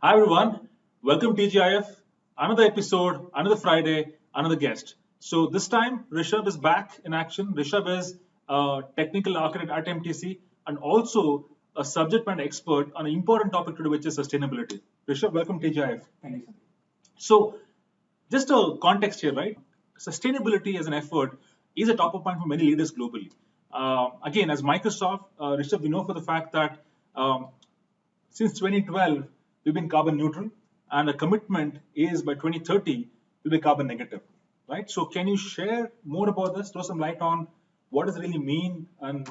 Hi everyone, welcome TGIF. Another episode, another Friday, another guest. So this time Rishabh is back in action. Rishabh is a technical architect at MTC and also a subject matter expert on an important topic today, which is sustainability. Rishabh, welcome TGIF. Thank you, sir. So just a context here, right? Sustainability as an effort is a top of mind for many leaders globally. Again, as Microsoft, Rishabh, we know for the fact that um, since 2012, we've been carbon neutral, and the commitment is by 2030 to be carbon negative, right? So, can you share more about this? Throw some light on what does it really mean? And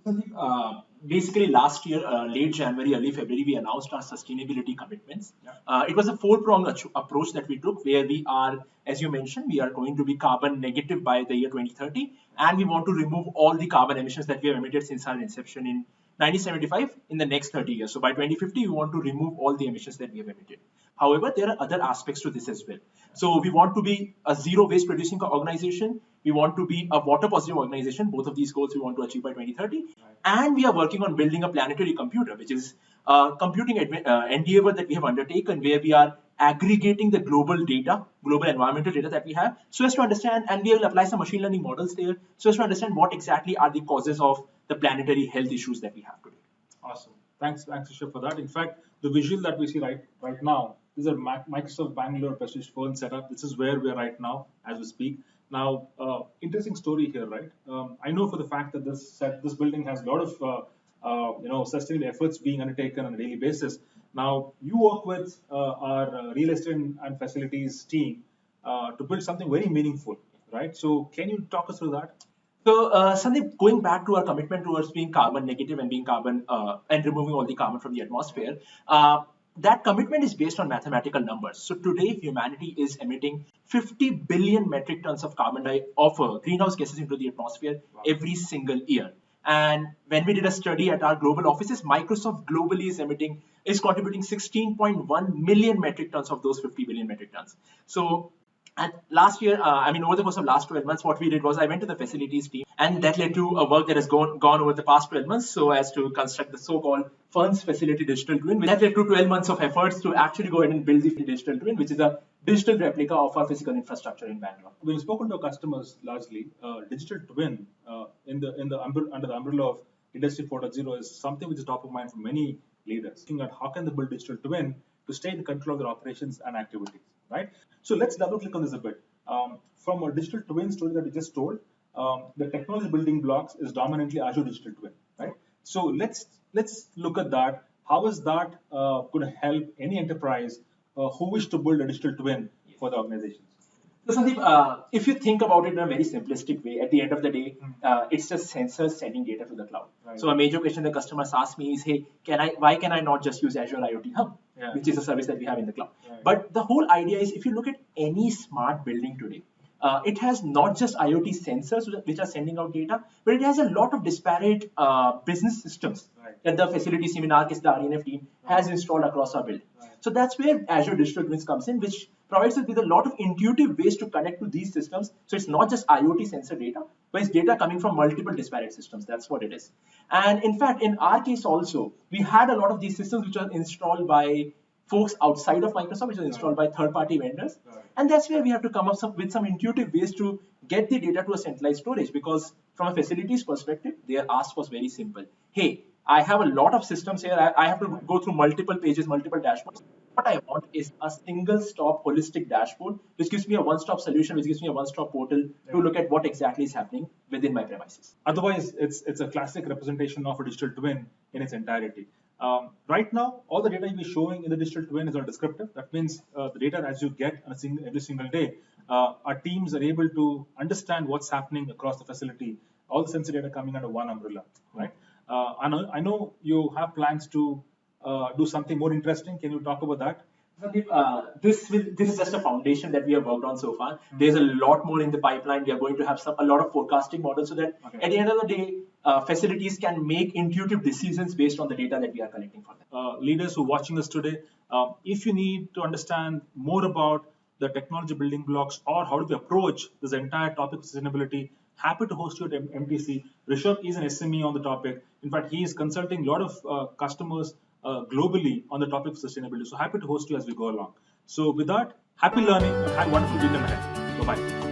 Sandeep, basically last year, late January, early February, we announced our sustainability commitments. Yeah. It was a four-pronged approach that we took, where we are, as you mentioned, we are going to be carbon negative by the year 2030, and we want to remove all the carbon emissions that we have emitted since our inception in 1975 in the next 30 years. So by 2050, we want to remove all the emissions that we have emitted. However, there are other aspects to this as well. So we want to be a zero waste producing organization. We want to be a water positive organization. Both of these goals we want to achieve by 2030. And we are working on building a planetary computer, which is a computing endeavor that we have undertaken, where we are aggregating the global data, global environmental data that we have, so as to understand, and we will apply some machine learning models there, so as to understand what exactly are the causes of the planetary health issues that we have today. awesome. Thanks, Rishabh, for that. In fact, the visual that we see right now, this is a Microsoft Bangalore Prestige phone setup. This is where we are right now as we speak. Now, interesting story here, right? I know for the fact that this building has a lot of sustainable efforts being undertaken on a daily basis. Now, you work with our real estate and facilities team to build something very meaningful, right? So, can you talk us through that? So, Sandeep, going back to our commitment towards being carbon negative and being carbon and removing all the carbon from the atmosphere, that commitment is based on mathematical numbers. So today, humanity is emitting 50 billion metric tons of greenhouse gases into the atmosphere every single year. And when we did a study at our global offices, Microsoft globally is contributing 16.1 million metric tons of those 50 billion metric tons. So and last year, over the course of last 12 months, what we did was I went to the facilities team, and that led to a work that has gone over the past 12 months, so as to construct the so-called Funds Facility Digital Twin. That led to 12 months of efforts to actually go ahead and build the digital twin, which is a digital replica of our physical infrastructure in Bangalore. We've spoken to our customers largely. Digital twin under the umbrella of Industry 4.0 is something which is top of mind for many leaders. Looking at how can they build digital twin to stay in control of their operations and activities, right? So let's double click on this a bit. From a digital twin story that we just told, the technology building blocks is dominantly Azure Digital Twin, right? So let's look at that. How is that going to help any enterprise who wish to build a digital twin for the organizations? So Sandeep, if you think about it in a very simplistic way, at the end of the day, it's just sensors sending data to the cloud. Right. So a major question the customers ask me is, hey, why can I not just use Azure IoT Hub, Yeah. which is a service that we have in the cloud? Right. But the whole idea is, if you look at any smart building today, it has not just IoT sensors which are sending out data, but it has a lot of disparate business systems Right. that the facilities team, in our case, the RENF team, has installed across our building. Right. So that's where Azure Digital Twins comes in, which provides us with a lot of intuitive ways to connect to these systems. So it's not just IoT sensor data, but it's data coming from multiple disparate systems. That's what it is. And in fact, in our case also, we had a lot of these systems which are installed by folks outside of Microsoft, which are installed by third-party vendors. Right. And that's where we have to come up with some intuitive ways to get the data to a centralized storage, because from a facilities perspective, their ask was very simple. Hey, I have a lot of systems here. I have to go through multiple pages, multiple dashboards. What I want is a single stop holistic dashboard, which gives me a one-stop solution, which gives me a one-stop portal to look at what exactly is happening within my premises. Otherwise, it's a classic representation of a digital twin in its entirety. Right now, all the data you'll be showing in the digital twin is all descriptive. That means the data as you get on every single day, our teams are able to understand what's happening across the facility, all the sensor data coming under one umbrella, right? I know you have plans to do something more interesting. Can you talk about that? Sandeep, this is just a foundation that we have worked on so far. There's a lot more in the pipeline. We are going to have a lot of forecasting models, so that at the end of the day, facilities can make intuitive decisions based on the data that we are collecting for them. Leaders who are watching us today, if you need to understand more about the technology building blocks or how do we approach this entire topic of sustainability, happy to host you at MTC. Rishabh is an SME on the topic. In fact, he is consulting a lot of customers globally on the topic of sustainability. So happy to host you as we go along. So with that, happy learning and have a wonderful weekend ahead. Bye-bye.